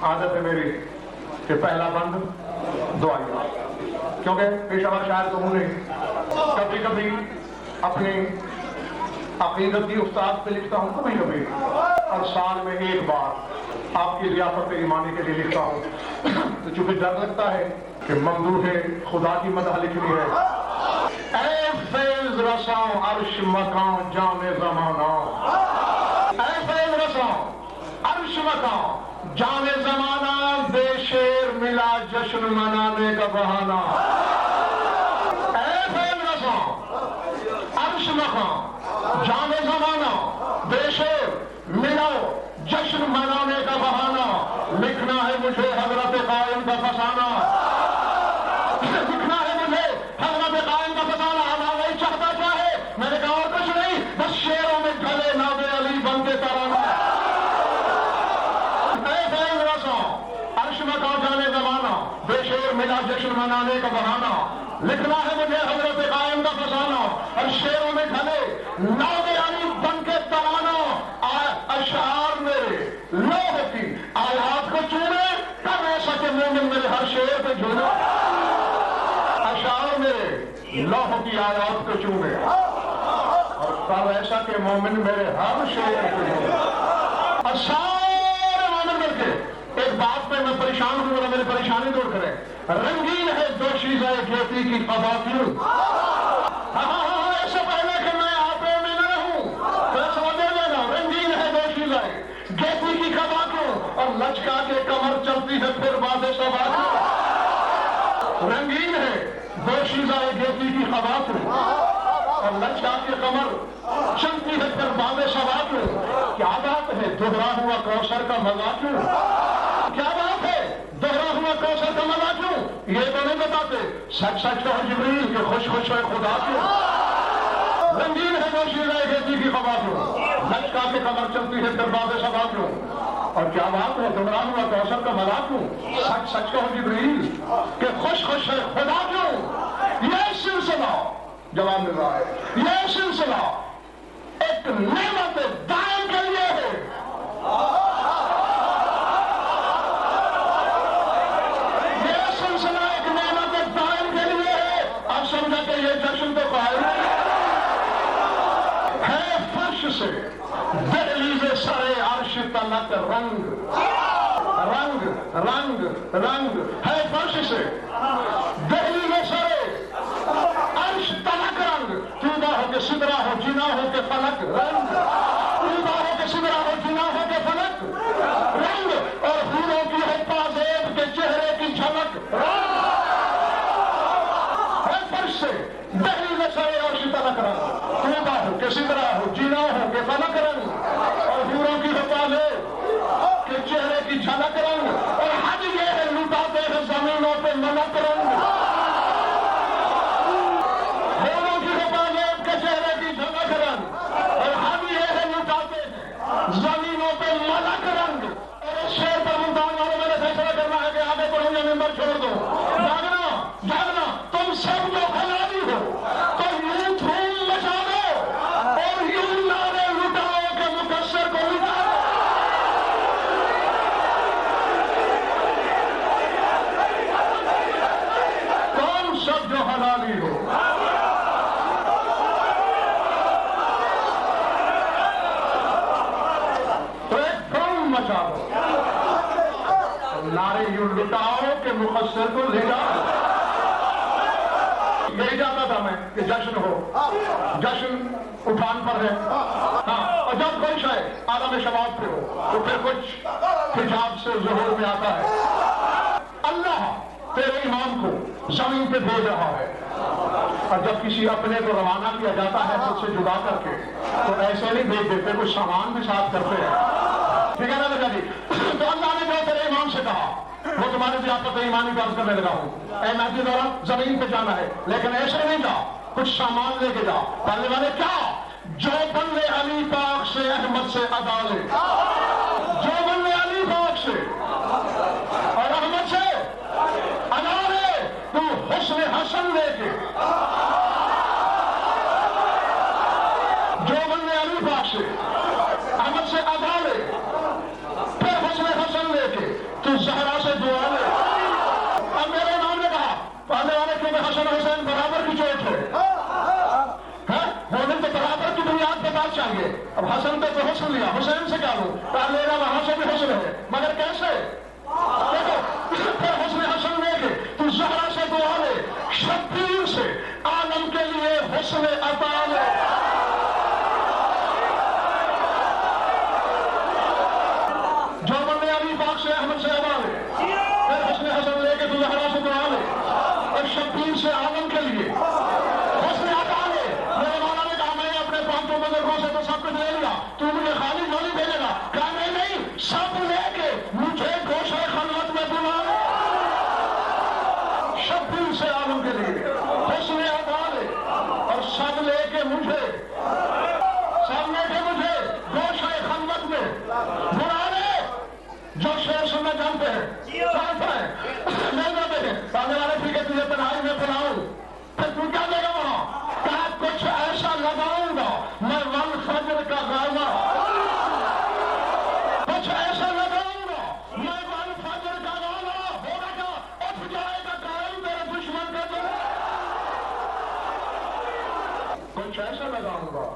عادت ہے میری کہ پہلا بند دعائیں، کیونکہ پیشہ ور شاعر تو ہوں نہیں، کبھی کبھی اپنی عقیدت کی استاد پہ لکھتا ہوں، کبھی کبھی، اور سال میں ایک بار آپ کی ریاست ایمانی کے لیے لکھتا ہوں، تو چونکہ ڈر لگتا ہے کہ ممدوح خدا کی مدح لکھنی ہے۔ اے فیض رساں عرش مکان جام زمانہ، اے فیض رساں عرش مکان جام زمانہ، بے شیر ملا جشن منانے کا بہانہ۔ اے فیض رساں عرش مکان جام زمانہ، بے شیر ملا جشن منانے کا بہانہ، لکھنا ہے مجھے حضرت قائم کا فسانہ، لکھنا ہے مجھے حضرت قائم کا فسانہ۔ اب وہی چاہتا کیا ہے، میں نے کہا اور کچھ نہیں، بس شیروں میں ڈھلے ناب علی بن کے ترانہ۔ اے فیض رساں عرش مکان جانے زمانہ، بے شیر ملا جشن منانے کا بہانہ، لکھنا ہے مجھے حضرت قائم کا فسانہ، اور شیروں میں ڈھلے ناب علی بن کے ترانہ۔ اشعار میرے لوح کی آیات کو چومے، کب ایسا کہ مومن میرے ہر شعر پہ جھومے۔ اشعار میرے لوح کی آیات کو چومے، اور کب ایسا کہ مومن میرے ہر شعر پہ جھومے۔ اور سارے مومن مل کے ایک بات پہ میں پریشان ہوں، اور میری پریشانی دور کریں۔ رنگین ہے دوشیزہ گیتی کی قضا کیوں، ایسے پہلے کہ میں آپے میں نہ رہوں، فیصلہ دے دینا۔ رنگین ہے دوشیزہ گیتی کی قضا کیوں، اور لچکا کے کمر چلتی ہے پھر باد صبا کیوں۔ رنگین ہے دوشیزہ گیتی کی قضا کیوں، اور لچکا کے کمر چلتی ہے پھر باد صبا کیوں۔ کیا بات ہے دہرا ہوا کوثر کا مزہ کیوں، کیا بات ہے دہرا ہوا کوثر کا مزہ کیوں۔ یہ تو نہیں بتاتے سچ سچ کہو جبریل کہ خوش خوش ہے خدا کیوں۔ رنگین ہے دوشیزہ گیتی کی قضا کیوں، لچکا کے کمر چلتی ہے پھر باد صبا کیوں۔ اور کیا بات ہے دہرا ہوا کوثر کا مزہ کیوں، سچ سچ کہو جبریل کہ خوش خوش ہے خدا کیوں۔ یہ سلسلہ جواب مل رہا ہے، یہ سلسلہ ایک نعمت دائم کے لیے ہے۔ یہ سلسلہ ایک نعمت دائم کے لیے ہے۔ اب سمجھا کہ یہ جشن تو قائم ہے، فرش سے دہلیز سرے عرش تلک رنگ رنگ رنگ رنگ ہے، فرش سے دہلیز سرے عرش تلک رنگ، طوبیٰ ہو کے سدرا ہو جنا ہو کے فلک رنگ، طوبیٰ ہو کے سدرا ہو جنا ہو کے فلک رنگ، اور حوروں کی ہے پازیب کے چہرے کی جھلک رنگ ہے، فرش سے دہلیز سرے عرش تلک رنگ، طوبیٰ ہو کے سدرا ہو جنا ہو کے فلک رنگ، اور حوروں کی ہے پازیب کے چہرے کی جھلک رنگ، اور حج یہ ہے لٹاتے ہیں زمینوں پہ ملک رنگ۔ زمینوں پہ ملک رنگ، اور اس شعر پر ممتاز والوں میں نے فیصلہ کرنا ہے کہ آگے پڑھوں یا ممبر چھوڑ دو۔ جاگنا جاگنا تم سب جو خیالی ہو، تو یوں دھوم مچا دو، اور یوں نعرے لٹاؤ کہ مقصر کو لٹا دو۔ تم سب جو حلالی ہو، نعرے یوں لٹاؤ کہ مقصر کو لے جاؤ۔ یہی چاہتا تھا میں کہ جشن ہو، جشن اٹھان پر ہے، ہاں، اور جب کوئی شے عالم شباب پہ ہو تو پھر کچھ حجاب سے ظہور میں آتا ہے۔ اللہ تیرے امام کو زمین پہ بھیج رہا ہے، اور جب کسی اپنے کو روانہ کیا جاتا ہے خود سے جدا کر کے، تو ایسے نہیں بھیج دیتے، کچھ سامان بھی ساتھ کرتے ہیں، ٹھیک ہے نا بیٹا جی۔ تو اللہ نے جو تیرے امام سے کہا وہ تمہاری ضیافت ایمانی فرض کرنے لگا ہوں۔ اے مہدی دورہ زمین پہ جانا ہے، لیکن ایسے نہیں جا، کچھ سامان لے کے جا۔ پہلے والے کیا، جو بندے علی پاک سے احمد سے ادا لے، جو بندے علی پاک سے اور احمد سے ادا لے، تو حسن حسن لے کے، جو بندے علی پاک سے احمد سے ادا لے، پھر حسن حسن لے کے، تو زہرا سے دعا لے. اب میرے امام نے کہا پہلے والے کیونکہ حسن حسین برابر کی چوٹ ہے، ہونے تو برابر کی بنیاد پہ بات چاہیے. اب حسن پہ تو حسن لیا، حسین سے کیا لوں؟ میرا وہاں سے بھی حسن ہے، مگر کیسے؟ دیکھو پھر حسن حسن لے کے تو زہرا سے دعا لے، شبیر سے عالم کے لیے حسن عطا لے. جو بندے علی پاک سے احمد سے عطا لے، پھر حسن حسن لے کے تو زہرا سے دعا لے اور شبیر سے عالم کے لیے حسن عطا لے. میرے مولا نے کہا میں اپنے پانچوں بزرگوں سے تو سب کچھ لے لیا، تو مجھے خالی جھولی بھیجے گا؟ کہا نہیں، سب لے کے مجھے گوشے خلوت میں بلا لے. شبیر سے عالم کے لیے حسن عطا لے اور سب لے کے مجھے گوشے خلوت میں بلا لے. جو شعر سننا جانتے ہیں جانتا ہے نہیں جانتے ہیں سامنے والے ٹھیک ہے تجھے پڑھائی میں پڑھاؤں، پھر تو کیا دے گا وہاں؟ کہا کچھ ایسا لگاؤں گا میں والفجر کا غازہ، کچھ ایسا لگاؤں گا میں والفجر کا غازہ. ہوگا کیا؟ اٹھ جائے گا قائم تیرے دشمن کا دل. کچھ ایسا لگاؤں گا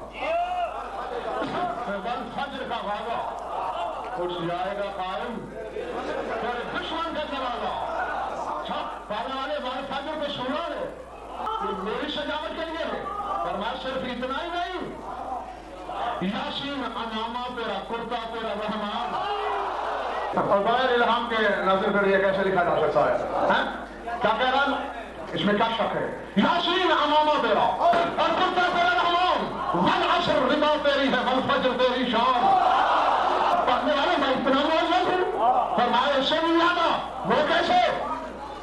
میں والفجر کا غازہ، اٹھ جائے گا قائم تیرے دشمن کا دروازہ. اچھا پہلے والے والفجر کو سنا لے، یہ میری سجاوٹ کے لیے ہے. فرمایا صرف اتنا ہی نہیں، یاسین امامہ تیرا کرتا تیرا رحمان. اور بغیر الہام کے ناظر پھر یہ کیسے لکھا جا سکتا ہے؟ کیا کہہ رہا ہے؟ اس میں کیا شک ہے؟ یاسین امامہ تیرا اور کرتا تیرا رحمان، والعصر رضا تیری ہے والفجر تیری شان. پڑھنے والے میں اتنا معذب ہوں. فرمایا اس سے نہیں آتا، وہ کیسے؟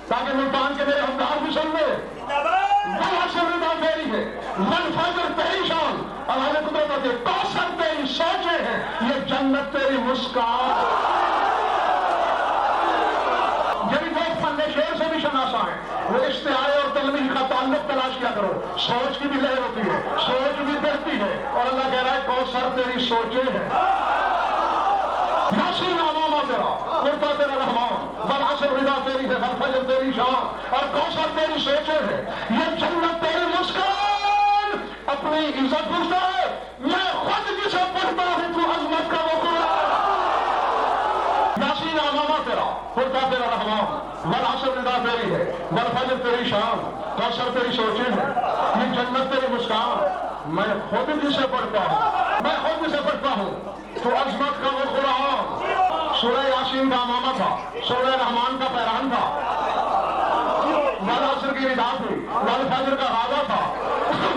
تاکہ ملتان کے میرے ہمدار بھی سن لے. والعصر رضا تیری ہے والفجر تیری شان، اور ہمیں قدرت ہوتی ہے کوثر تیری سوچے ہیں، یہ جنت تیری مسکان. یہ بھی بہت فن شعر سے بھی شناسا ہے. وہ استعارے اور تلمیح کا تعلق تلاش کیا کرو. سوچ کی بھی لہر ہوتی ہے، سوچ بھی بڑھتی ہے، اور اللہ کہہ رہا ہے کوثر تیری سوچے ہیں. یاسین امامہ تیرا کرتا تیرا رحمان، والعصر رضا تیری ہے والفجر تیری شان، اور کوثر تیری سوچے ہے، یہ جنت تیری مسکان. اپنی عزت پوچھتا ہے میں خود جسے پڑھتا ہوں تو عظمت کا وہ قرآن. یاسین امامہ تیرا کرتا تیرا رحمان، والعصر رضا تیری ہے والفجر تیری شان، کوثر تیری سوچے ہے، یہ جنت تیری مسکان. میں خود جسے پڑھتا ہوں تو عظمت کا وہ قرآن. سورہ یاسین کا امامہ تھا، سورہ رحمان کا پیران تھا، والعصر کی رضا تھی، والفجر کا غازہ تھا.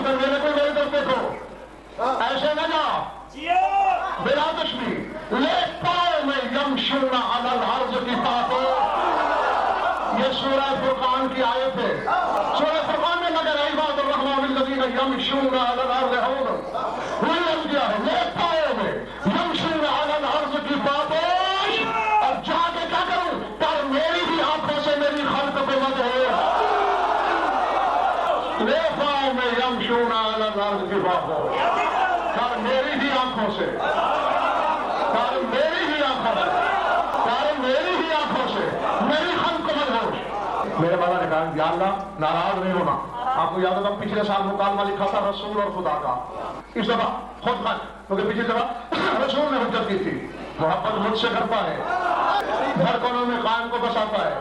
میرے کو میری طرف دیکھو، ایسے نہ جا بلا تشبیہ لے پاؤں میں یمشون علی الارض کی طاقت. یہ سورہ فرقان کی آیت ہے. سورہ فرقان میں لگے عباد الرحمن الذین یمشون علی الارض ہونا وہی لفظ کیا ہے لے پاؤں میں یمشون علی الارض کی طاقت. اور جا کے کیا کروں؟ پر میری بھی آنکھوں سے میری خلق کو مت ہو. لے پاؤں میں یمشون علی الارض کی طاقت، پر میری ہی آنکھوں سے، پر میری ہی آنکھوں سے، پر میری ہی آنکھوں سے میری خلق کو مت ہو. میرے مولا نے کہا یا اللہ ناراض نہیں ہونا. آپ کو یاد ہوگا پچھلے سال مکالمہ لکھا تھا رسول اور خدا کا. اس دفعہ خود خان کیونکہ پچھلی دفعہ رسول نے حجت کی تھی. محبت مجھ سے کرتا ہے، دھڑکنوں میں قائم کو بساتا ہے،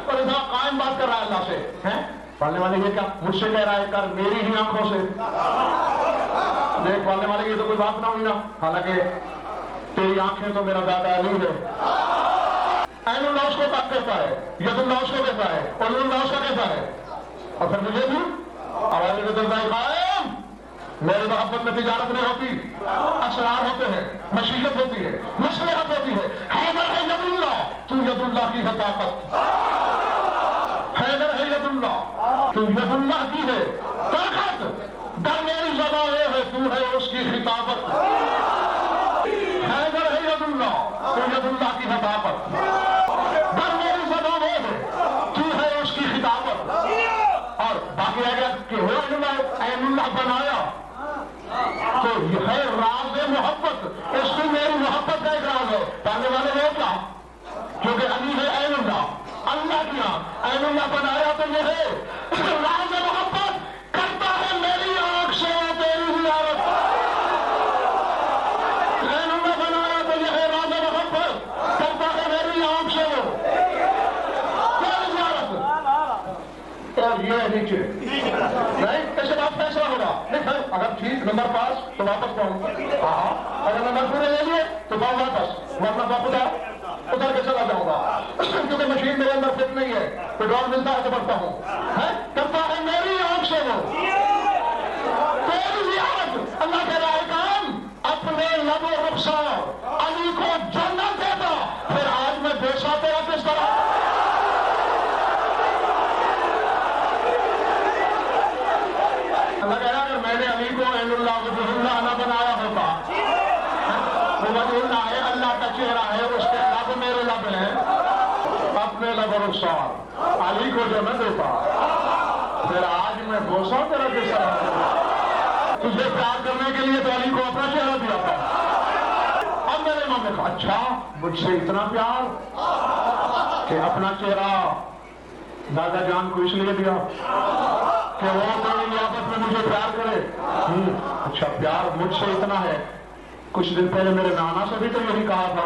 اور اس دفعہ قائم بات کر رہا ہے اللہ سے. پڑھنے والے یہ کیا مجھ سے کہہ رہا ہے کر میری ہی آنکھوں سے. دیکھ پڑھنے والے یہ تو کوئی بات نہ ہوئی نا. حالانکہ تیری آنکھیں تو میرا دادا علی ہے. عین اللہ اس کو کہتا ہے، ید اللہ اس کو کہتا ہے، اور اللہ اس کا کہتا ہے. اور پھر مجھے بھی آواز قائم. میرے محبت میں تجارت نہیں ہوتی، اسرار ہوتے ہیں، مشیت ہوتی ہے، مصلحت ہوتی ہے. حیدر ہے ید اللہ، تو ید اللہ کی ہے طاقت. حیدر ہے ید اللہ، تو ید اللہ کی ہے طاقت. در میری زبان ہے تو ہے اس کی خطابت. حیدر ہے ید اللہ، تو ید اللہ کی ہے طاقت. در میری زبان ہے تو ہے اس کی خطابت. اور باقی اگر کہ عین اللہ بنایا تو یہ ہے راز محبت. اس کو میری محبت کا ایک راز ہے. پہلے والے وہ کیا کیونکہ علی دیا عین اللہ بنایا تو یہ ہے راز محبت کرتا ہے میری آنکھ سے وہ تیری زیارت عین اللہ بنایا تو یہ ہے راز محبت کرتا ہے میری آنکھ سے وہ تیری زیارت اور یہ ہے نیچے نہیں اس کے بعد فیصلہ ہوگا نہیں اگر ٹھیک نمبر پاس تو واپس پاؤں ہاں اگر نمبر پورے لے لیے تو پاؤں واپس ورنہ باپ ادھر کے چلا جاؤں گا کیونکہ مشین میرے اندر فٹ نہیں ہے پیٹرول ملتا ہے تو بڑھتا ہوں کرتا ہے میری آنکھ سے وہ تیری زیارت اللہ کے رائے کام اپنے لب و رخسار علی کو جنت دیتا پھر آج میں بیچا تیرا کس طرح اللہ کہہ رہا اگر میں نے علی کو عین اللہ وجہ اللہ نہ بنایا ہوتا وہ وجہ اللہ ہے اللہ کا چہرہ ہے اس کے لب میرے لب ہیں اپنے لب و رخسار علی کو جو نہ دیتا پھر آج میں بوسا تیرا کس طرح تجھے پیار کرنے کے لیے تو علی کو اپنا چہرہ دیا تھا اب میرے امام نے کہا اچھا مجھ سے اتنا پیار کہ اپنا چہرہ دادا جان کو اس لیے دیا کہ وہ کوئی نیابت میں مجھے پیار کرے اچھا پیار مجھ سے اتنا ہے کچھ دن پہلے میرے نانا سے بھی تو یہی کہا تھا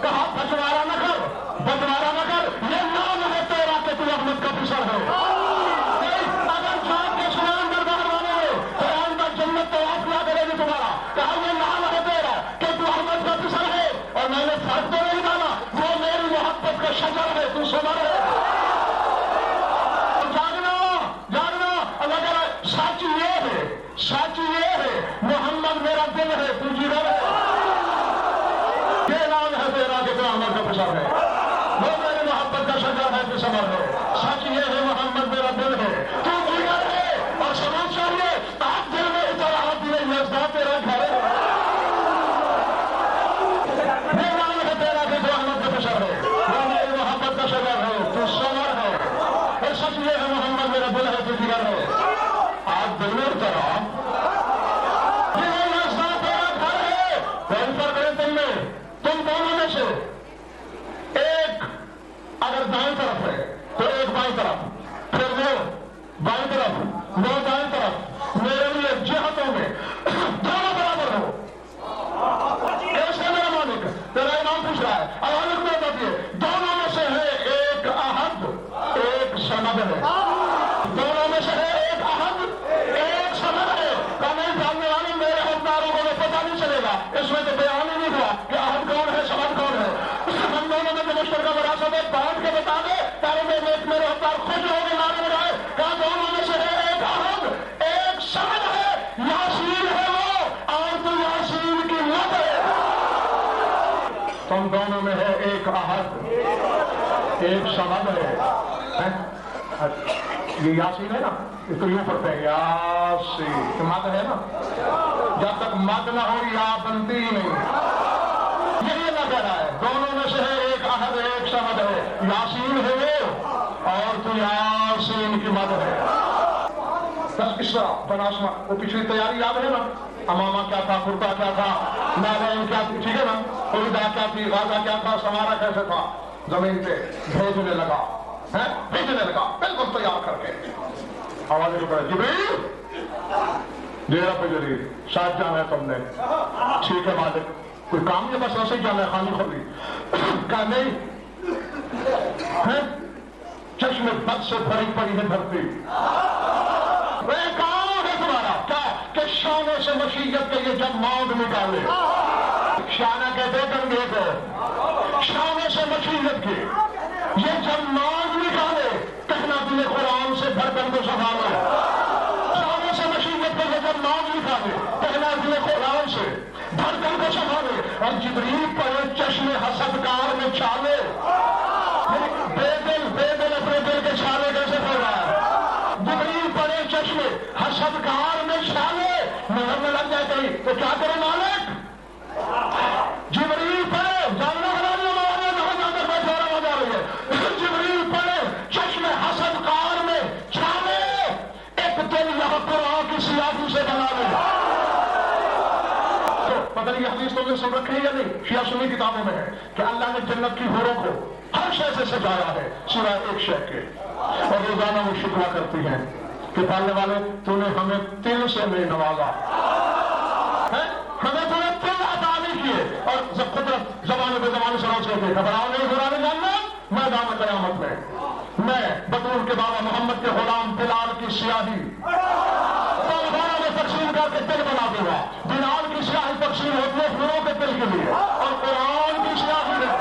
کہا بٹوارا نہ کر یہ نام ہے تیرا کہ تو احمد کا پسر ہے اگر جان کے سنان دربار والے ہو قرآن کا جنت تو آپ نہ کرے گی تمہارا کہا یہ نام ہے تیرا کہ تو احمد کا پسر ہے اور میں نے فرق تو نہیں ڈالا وہ میری محبت کا شجر ہے تو سنا ہے سچ یہ ہے محمد میرا دل ہے تو جگر ہے یہ نام ہے تیرا کہ تو احمد کا پسر ہے وہ میری محبت کا شجر ہے تو سمر ہے سچ یہ ہے محمد میرا دل ہے تو جگر ہے اور سمجھ چاہیے آپ دل میں اتر آتی ہے یزدہ تیرا گھر ہے یہ نام ہے تیرا کہ تو احمد کا پسر ہے وہ میری محبت کا شجر ہے تو سمر ہے اور سچ یہ ہے محمد میرا دل ہے تو جگر ہے آپ دل میں اتر تم دونوں میں سے ایک اگر دائیں طرف ہے تو ایک بائیں طرف پھر وہ بائیں طرف وہ دائیں طرف میرے لیے جہتوں میں دونوں برابر ہو ایسے میرا مالک تیرا امام پوچھ رہا ہے عوالق میں بتائیے دونوں میں سے ہے ایک احد ایک سند ہے دونوں میں سے ہے ایک احد ایک سند ہے نہیں جاننے والے میرے حکمرانوں کو پتہ نہیں چلے گا اس میں تو بیان ہی نہیں ہوا کہ احد کون ہے سند کون ہے ہم دونوں میں جو مشترکہ وراثت ہے بانٹ کے بتا دے تاکہ میرے حکمران خوش ہو کے نعرے لگائے کہا دونوں میں سے ہے ایک احد ایک سند ہے یاسین ہے وہ اور تو یاسین کی مت ہے تم دونوں میں ہے ایک احد ایک سند ہے یہ یاسین ہے نا اس کو یوں پڑھتے ہیں یاسین مد ہے نا جب تک مد نہ ہو یا بنتی ہی نہیں یہی اللہ کہہ رہا ہے دونوں میں سے ہے ایک احد ایک سمد ہے یاسین ہے وہ اور تو یاسین کی مد ہے بس اس طرح بناسما وہ پچھلی تیاری یاد ہے نا امامہ کیا تھا کرتا کیا تھا نالین کیا تھی ٹھیک ہے نا اردہ کیا تھی غازہ کیا تھا سمارا کیسے تھا زمین پہ بھیجنے لگا بالکل تیار کر کے آواز جبریل جی رب جلیل ساتھ جانا ہے تم نے ٹھیک ہے مالک کوئی کام نہیں بس ایسے ہی جانا ہے خالی خالی کہا نہیں چشم بد سے بھری پڑی ہے دھرتی کام ہے تمہارا کیا کہ شانے سے مشیت کے یہ جب مانگ نکالے شانہ کہتے گنگے کو شانے سے مشیت کے یہ جب مانگ نکالے کہنا دل قرآن سے دھڑکن کو سنبھالے شانے سے مشیت کے یہ جب مانگ نکالے کہنا دل قرآن سے دھڑکن کو سنبھالے اور جبریل پڑے چشم حسدکار میں چھالے بے دل اپنے دل کے چھالے کیسے پڑ رہا ہے جبریل پڑے چشم حسدکار میں چھالے نظر میں لگ جائے کہیں تو کیا کرے مالک جبریل پڑے جاننا جبریل پڑے چشم حسدکار میں چھالے ایک دل یہاں قرآن کی سیاسی سے بنا لے پتہ نہیں حدیث تم نے سن رکھے یا نہیں شیعہ سنی کتابوں میں ہے کہ اللہ نے جنت کی حوروں کو ہر شے سے سجایا ہے سوائے ایک شے کے، اور روزانہ وہ شکوہ کرتی ہیں کہ پالنے والے تو نے ہمیں تل سے نہیں نوازا، ہمیں تو نے تل عطا نہیں کیے، اور قدرت زمانے بے زمانے سے روز کہتے ہیں گھبراؤ نہیں گھبرانے جاننا، میدان قیامت میں بطور کے بابا محمد کے غلام بلال کی سیاہی میں تقسیم کر کے تل بنا دوں گا، بلال کی سیاہی تقسیم ہوتی ہے پھروں کے تل کے لیے، اور قرآن کی سیاہی میں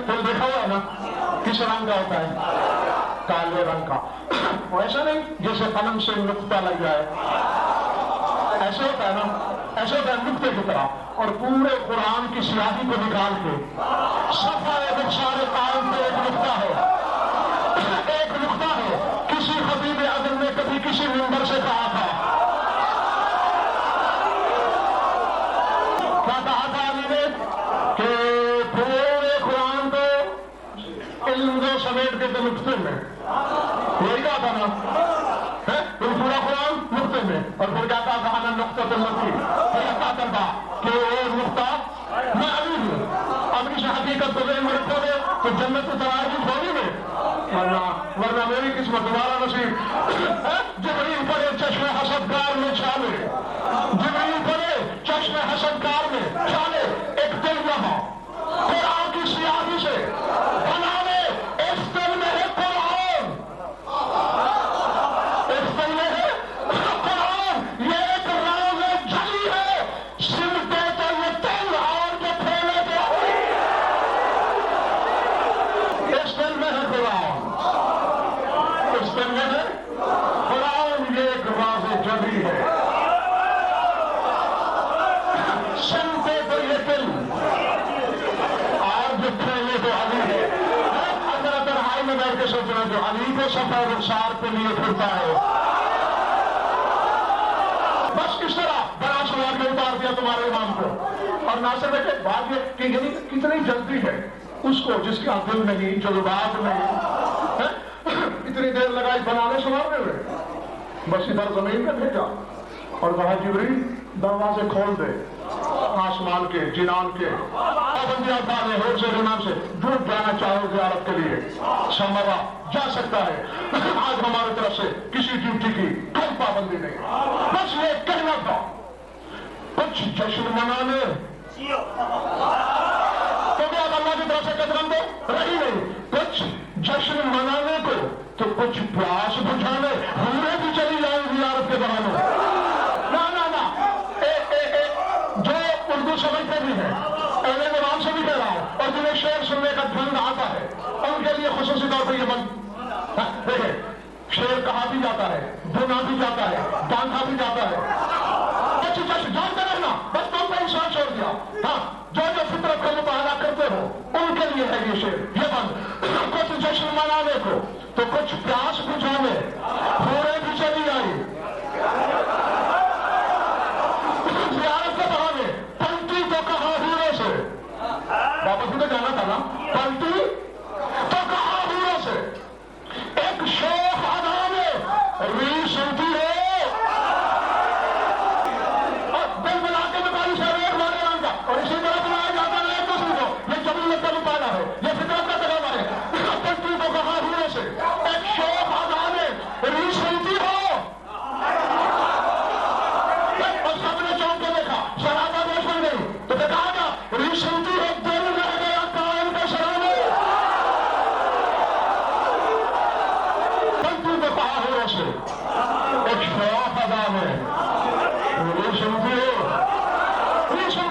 تل دیکھا ہوا ہے نا کس رنگ کا ہوتا ہے؟ کالے رنگ کا، ایسا نہیں جیسے قلم سے نقطہ لگ جائے، ایسے ہوتا ہے نا، ایسے ہوتا ہے نقطے کی طرح، اور پورے قرآن کی سیاہی کو نکال کے صفحہ بخشار قائم پہ ایک نقطہ ہے، ایک نقطہ ہے، کسی خطیب اعظم نے کبھی کسی منبر سے کہا تھا، کیا کہا تھا علی نے کہ پورے قرآن کو علم کو سمیٹ کے تو نقطے میں، یہی کہا تھا نا، پورا قرآن نقطے میں، اور پھر کیا کہا تھا انا نقطۃ النقطہ، پھر کہا کرتا کہ وہ نقطہ میں علی ہوں، اب اس حقیقت کو ذہن میں رکھو گے تو جنت تیار بھی چھوڑی گے، ورنہ میری قسمت دوبارہ نصیب، جبریل پڑے چشم حسدگار میں چھالے، جبریل پڑے چشم حسدگار میں چھالے، ایک دل یہاں قرآن کی سیاہی سے بنا لے، اس دل میں ہے قرآن، اس دل میں ہے قرآن، یہ ایک راز جلی ہے، سمٹے تو یہ تل اور جو پھیلے تو اس دل میں ہے قرآن، اس دل میں ہے قرآن، یہ ایک راز جلی ہے، سمٹے تو یہ تل اور جو پھیلے تو علی ہے، اگر تنہائی میں بیٹھ کے سوچنا جو علی کو صفحہ رخسار پہ لیے پھرتا ہے، بس اس طرح بڑا سوال میں اتار دیا تمہارے امام کو، اور ناصر بیٹے بات یہ کہ یعنی کتنی جلدی ہے اس کو جس کا دل نہیں، جذبات نہیں، اتنی دیر لگائی بنانے سنوانے میں، بس ادھر زمین میں بھیجا اور کہا جبریل دروازے کھول دے آسمان کے، جنان کے، پابندیاں ڈالے ہو سے نام سے، جو جانا چاہو زیارت کے لیے سمرا جا سکتا ہے، آج ہماری طرف سے کسی ڈیوٹی کی کوئی پابندی نہیں، بس یہ کہنا تھا کچھ جشن منانے تو کیا اللہ کی طرف سے قدم دو رہی نہیں، کچھ جشن منانے کو تو کچھ پیاس بجھانے، ہمیں بھی چلی جائیں زیارت کے بہانے، جو اردو سمجھتے بھی ہیں، اہل نظام سے بھی کہہ رہا ہوں، اور جنہیں شعر سننے کا ڈھنگ آتا ہے ان کے لیے خصوصی طور پہ یہ بند دیکھیں، شعر کہا بھی جاتا ہے، بنا بھی جاتا ہے، ڈانٹا بھی جاتا ہے، اچھی جشن جانتے رہنا، بس تم پہ انسان چھوڑ دیا، ہاں جو فطرت کا مطالعہ کرتے ہو ان کے لیے ہے یہ شعر، یہ بند، کچھ جشن منانے کو تو کچھ پیاس بجھانے، پورے بھی چلی آئی زیارت کے بہانے، پلٹی تو کہاں ہورے سے، واپس بھی تو جانا تھا نا، پلٹی تو کہاں ہورے سے، ایک شوخ ادا میں ری سنتی ہے، اور دل ملا کے بتائی سے ایک مارے نام کا، اور اسی طرح بنایا جاتا ہے ایک دوسرے کو، یہ جبریت کا مطالعہ ہے، یہ فطرت کا تقاضا ہے، پلٹی تو کہاں ہورے سے، ایک شوخ ادا میں ری سنتی ہو، اور سب نے چونک کے دیکھا شرابہ دوش بن گئی تو کہا گیا ری سنتی ہے، دل رہ گیا قائم کا شرابے، پلٹی تو کہا ہورے سے، ایک شوخ ادا میں ری سنتی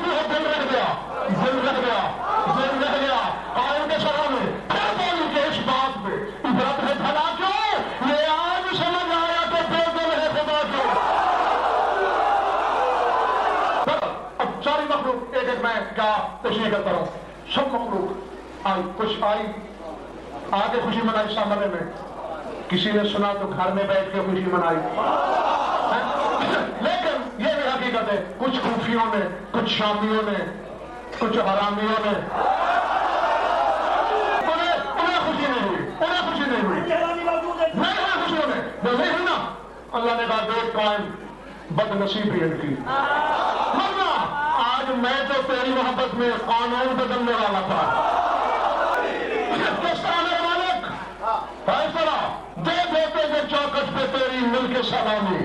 ہے، دل رہ گیا، دل رہ گیا، دل رہ گیا قائم کے شرابے، پھر بولی کہ اس بات پہ عبرت ہے بھلا کیوں، یہ آج سمجھ آیا کہ بے دل ہے خدا کیوں، اب ساری مخلوق ایک ایک میں کیا تشریح کرتا ہوں، سب مخلوق آئی، کچھ آئی آگے خوشی منائی سامنے میں، کسی نے سنا تو گھر میں بیٹھ کے خوشی منائی، لیکن یہ بھی حقیقت ہے کچھ خوفیوں نے، کچھ شامیوں نے، کچھ حرامیوں نے، انہیں خوشی نہیں ہوئی، انہیں خوشی نہیں ہوئی، نہیں ہوئی خوشیوں نے، وہ نہیں ہوئی نا، اللہ نے کہا دیکھ قائم بد نصیبی ان کی، ورنہ آج میں تو تیری محبت میں قانون بدلنے والا تھا، سلامی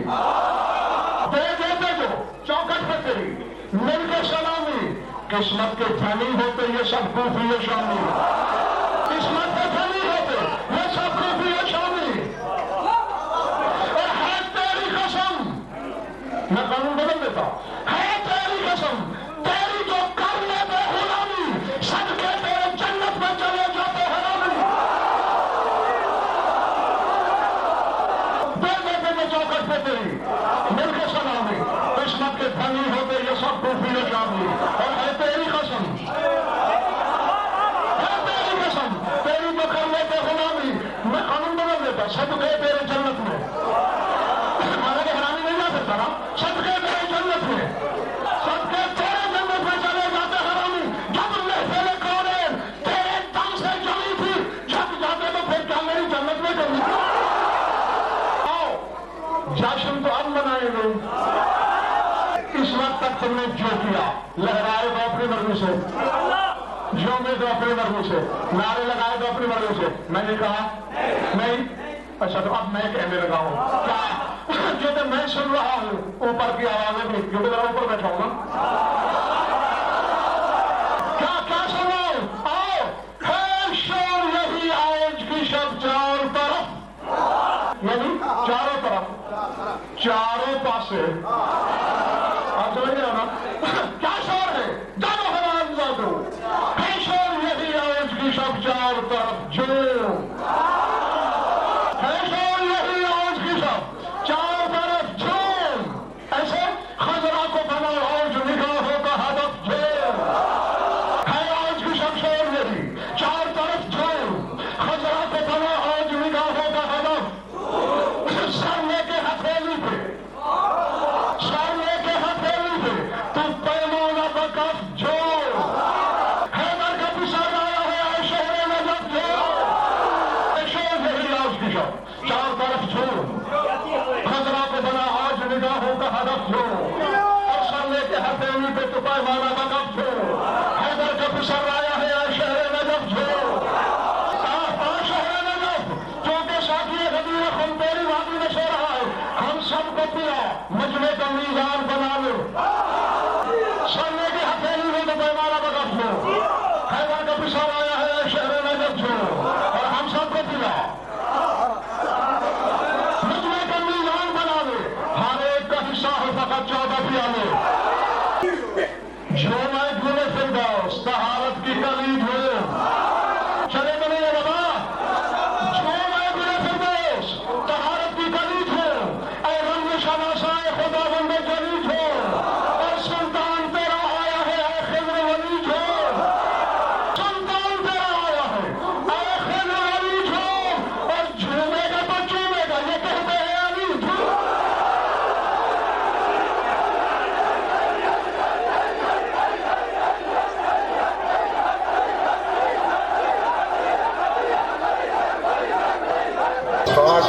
دے دیتے جو چوکٹ پہ تیری مل کے سلامی قسمت کے دھنی ہوتے یہ سب کوفی و شامی قسمت کے دھنی ہوتے یہ سب کوفی و شامی اور ہے تیری قسم میں قانون بدل دیتا ہے تیری قسم تیری جو کر لیتے غلامی صدقے تیرے جنت میں چلے جاتے حرامی دے دیتے جو چوکٹ پہ تیری مل کے سلامی قسمت کے دھنی ہوتے یہ سب کوفی و شامی اور ہے تیری قسم تیری جو کر لیتے غلامی میں قانون بدل دیتا صدقے تیرے جنت میں حالانکہ حرامی نہیں جا سکتا نا صدقے تیرے جنت میں صدقے تیرے جنت میں چلے جاتے حرامی جب محفل کونین تیرے دم سے جمی تھی جب جاتے تو پھر کیا میری جنت میں جمی تھی آؤ جشن تو اب منائیں گے اس وقت تک تم نے جو کیا لہرائے تو اپنی مرضی سے جو میں تو اپنی مرضی سے نعرے لگائے تو اپنی مرضی سے میں نے کہا نہیں اچھا تو اب میں کہنے لگا ہوں کیا جو کہ میں سن رہا ہوں اوپر کی آوازیں بھی جو کہ ذرا اوپر بیٹھا ہوں کیا سن رہا ہوں آؤ ہے شور یہی آج کی شب چار طرف یعنی چاروں طرف چاروں پاسے آپ سمجھ گئے نا کیا شور ہے جانو حرام زادو ہے شور یہی آج کی شب چار طرف جو ہے شور یہی آج کی شب چار طرف جھوم ایسے خضرا کو بنا آج نگاہوں کا ہدف جھوم ہے آج کی شب شور یہی چار طرف جھوم خضرا کو بنا آج نگاہوں کا ہدف سر لے کے ہتھیلی پہ سر لے کے ہتھیلی پہ تو پیمانہ بکف جھوم حیدر کا پسر آیا ہے شہر نجف جھوم شور یہی آج کی شب چار طرف جھوم خضرا کو بنا آج نگاہوں کا ہدف جھوم اور سر لے کے ہتھیلی پہ تو پیمانہ بکف جھوم حیدر کا پسر آیا ہے شہر نجف جھوم شہر نجف کیونکہ ساتھی غدیر خون تیری وادی میں سو رہا ہے ہم سب کو پیا مجمع کا میزان بنا لو سر لے کے ہتھیلی میں تو پیمانہ بکف جھوم حیدر کا پسر آیا ہے شہر نجف جھوم اور ہم سب کو پیا مجمع کا میزان بنا لے ہر ایک کا حصہ ہو فقط 14 پیالے جو میں گلے فردوس طہارت کی کلید ہو چلے تو نہیں ہے بابا جو میں گلے فردوس طہارت کی کلید ہو اے رنگ شناسائے خدا بند جلید ہو اور سلطان تیرا آیا ہے اے خضر ولید ہو سلطان تیرا آیا ہے اے خضر ولید ہو اور جھومے گا تو چومے گا یہ کہتے ہیں علید ہو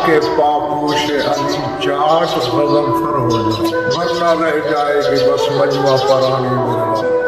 کے پاپوش علی چاٹ غضب فر ہو جائے ورنہ رہ جائے گی بس مجمع پرانی میرا